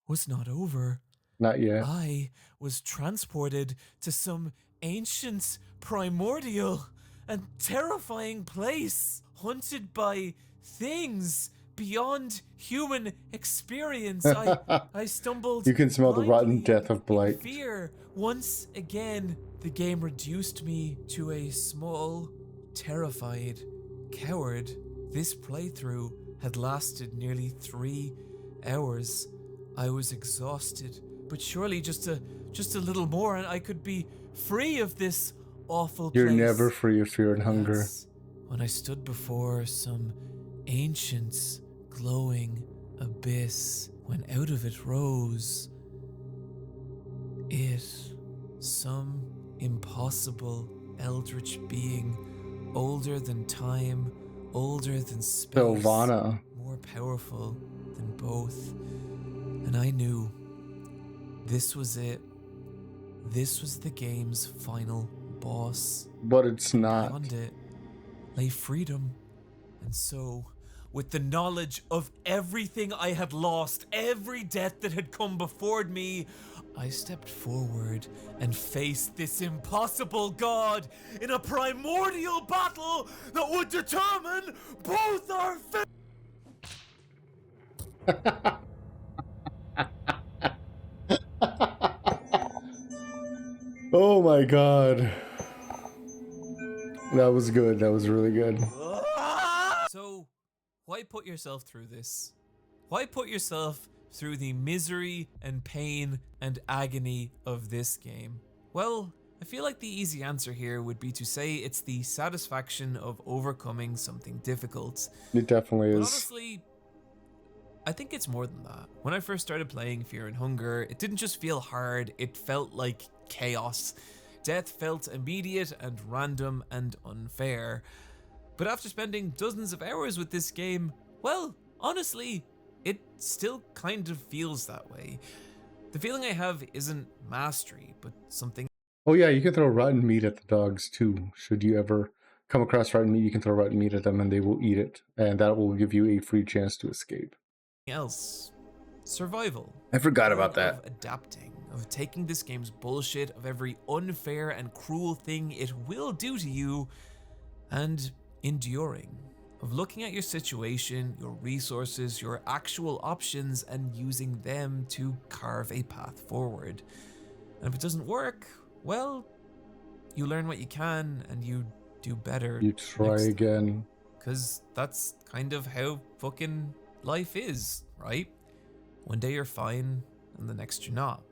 Was not over. Not yet. I was transported to some ancient, primordial, and terrifying place, haunted by things beyond human experience. I stumbled. You can smell the rotten death of Blight. Fear. Once again, the game reduced me to a small, terrified coward. This playthrough had lasted nearly 3 hours. I was exhausted, but surely just a little more and I could be free of this awful place. You're never free of fear and hunger. That's when I stood before some ancient, glowing abyss, when out of it rose some impossible eldritch being, older than time, older than space, Sylvana, more powerful than both. And I knew this was it. This was the game's final boss. but it's not. Beyond it lay freedom. And so, with the knowledge of everything I had lost, every death that had come before me, I stepped forward and faced this impossible god in a primordial battle that would determine both our fate. Oh my god. That was good. That was really good. So, why put yourself through this? Why put yourself through the misery and pain and agony of this game? Well, I feel like the easy answer here would be to say it's the satisfaction of overcoming something difficult. It definitely But is. honestly, I think it's more than that. When I first started playing Fear and Hunger, it didn't just feel hard, it felt like chaos. Death felt immediate and random and unfair. But after spending dozens of hours with this game, well, honestly, it still kind of feels that way. The feeling I have isn't mastery, but something. Oh yeah, you can throw rotten meat at the dogs too. Should you ever come across rotten meat, you can throw rotten meat at them and they will eat it. And that will give you a free chance to escape. Else. Survival. I forgot about Of that. adapting, of taking this game's bullshit, of every unfair and cruel thing it will do to you, and enduring. Of looking at your situation, your resources, your actual options, and using them to carve a path forward. And if it doesn't work, well, you learn what you can and you do better. You try again. Because that's kind of how fucking life is, right? One day you're fine and the next you're not.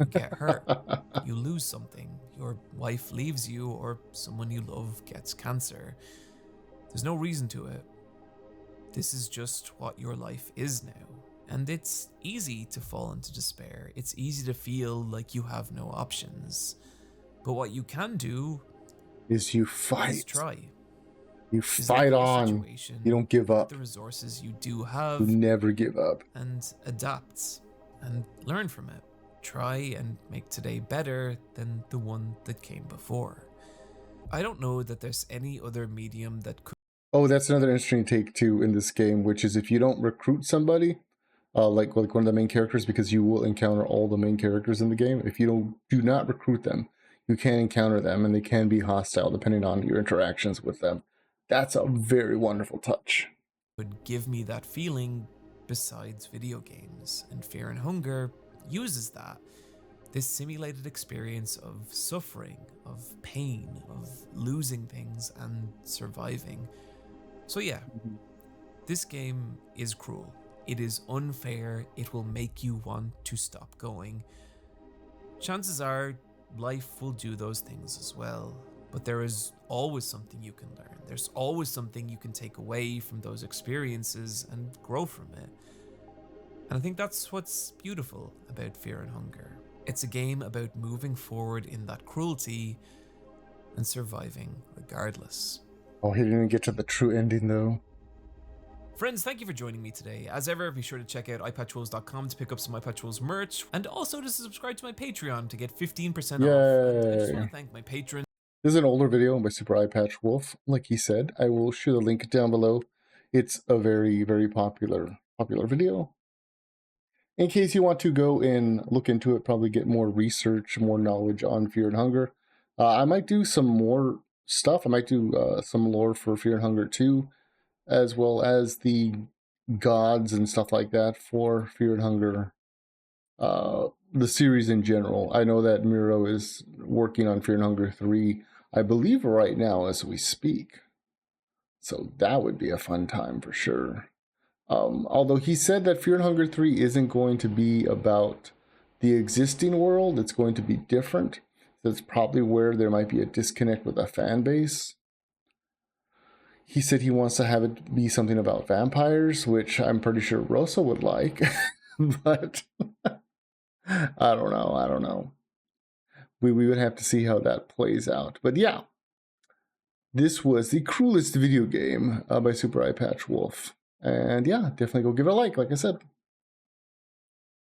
You get hurt, you lose something, your wife leaves you, or someone you love gets cancer. There's no reason to it. This is just what your life is now. And it's easy to fall into despair. It's easy to feel like you have no options. But what you can do is you fight. Is try. You fight on. You don't give up. The resources you do have. You never give up. And adapt and learn from it. Try and make today better than the one that came before. I don't know that there's any other medium that could. Oh, that's another interesting take too in this game, which is if you don't recruit somebody, like one of the main characters, because you will encounter all the main characters in the game. If you do not recruit them, you can encounter them and they can be hostile depending on your interactions with them. That's a very wonderful touch. Would give me that feeling besides video games, and Fear and Hunger uses that. This simulated experience of suffering, of pain, of losing things and surviving. So yeah, this game is cruel. It is unfair. It will make you want to stop going. Chances are life will do those things as well, but there is always something you can learn. There's always something you can take away from those experiences and grow from it. And I think that's what's beautiful about Fear and Hunger. It's a game about moving forward in that cruelty and surviving regardless. Oh, he didn't get to the true ending though. Friends, thank you for joining me today. As ever, be sure to check out iPatchWolves.com to pick up some iPatchWolves merch, and also to subscribe to my Patreon to get 15% off. And I just want to thank my patrons. This is an older video by Super Eye Patch Wolf. Like he said, I will share the link down below. It's a very, very popular video. In case you want to go and look into it, probably get more research, more knowledge on Fear and Hunger. I might do some more stuff. I might do some lore for Fear and Hunger 2, as well as the gods and stuff like that for Fear and Hunger, the series in general. I know that Miro is working on Fear and Hunger 3, I believe right now as we speak. So that would be a fun time for sure. Although he said that Fear and Hunger 3 isn't going to be about the existing world, it's going to be different. That's probably where there might be a disconnect with a fan base. He said he wants to have it be something about vampires, which I'm pretty sure Rosa would like. But I don't know. We would have to see how that plays out. But yeah, this was the cruelest video game by Super Eye Patch Wolf. And yeah, definitely go give it a like I said.